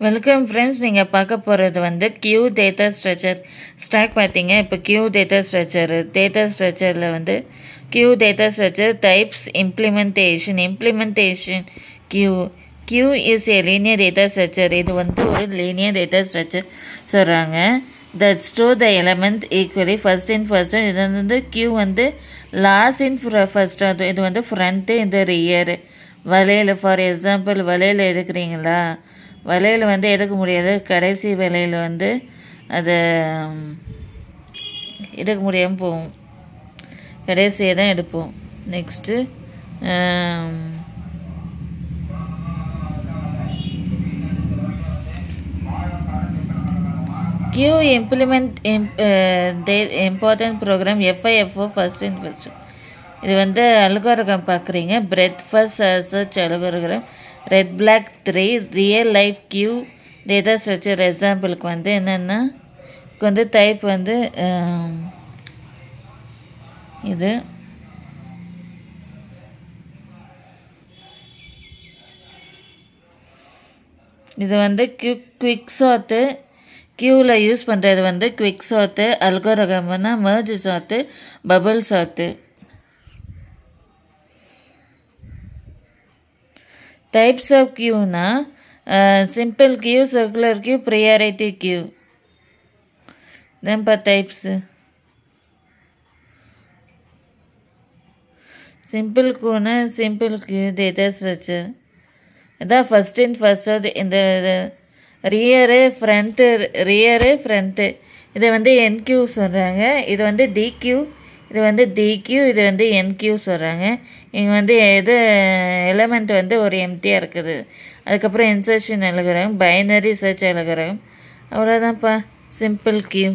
Welcome friends. நீங்கள் பார்க்க போகிறது வந்து கியூ டேட்டா ஸ்ட்ரக்சர் ஸ்டாக் பார்த்தீங்க. இப்போ கியூ டேட்டா ஸ்ட்ரக்சரில் வந்து queue data structure types implementation queue is a linear data structure. இது வந்து ஒரு லீனியர் டேட்டா ஸ்ட்ரக்சர் சொல்கிறாங்க. That store the element equally first in first. இது வந்து கியூ வந்து லாஸ்ட் இன் ஃபர்ஸ்ட். இது வந்து ஃப்ரண்ட்டு, இந்த ரியர். வலையில் ஃபார் எக்ஸாம்பிள் வலையில் எடுக்கிறீங்களா, வலையில் வந்து எடுக்க முடியாது. கடைசி வலையில் வந்து அதை எடுக்க முடியாமல் போகும். கடைசியை தான் எடுப்போம். Next queue important program FIFO first in first. இது வந்து அல்காரிதம் பார்க்குறீங்க. Breadth first search algorithm, red black 3 real life queue data structure. எக்ஸாம்பிளுக்கு வந்து என்னென்னா, இதுக்கு வந்து டைப் வந்து இது வந்து குவிக் சார்ட்டு. கியூவில் யூஸ் பண்ணுறது வந்து குவிக் சார்ட்டு. அல்காரிதம்னா merge sort, bubble sort. Types of கியூனா simple queue, circular queue, priority queue. இதன்ப்பா டைப்ஸு. சிம்பிள் கியூனா சிம்பிள் கியூ டேட்டா ஸ்ட்ரக்சர். இதான் ஃபர்ஸ்ட் இன் ஃபர்ஸ்ட். இந்த ரியரு ஃப்ரண்ட்டு இதை வந்து என்கியூ சொல்கிறாங்க. இது வந்து டிக்யூ, இது வந்து டிக்யூ, இது வந்து என்கியூ சொல்கிறாங்க. இங்கே வந்து எது எலமெண்ட் வந்து ஒரு எம்டியாக இருக்குது. அதுக்கப்புறம் இன்சர்ஷன் எழுதுகிறாங்க, பைனரி சர்ச் எழுதுகிறாங்க. அவ்வளோதான்ப்பா சிம்பிள் கியூ.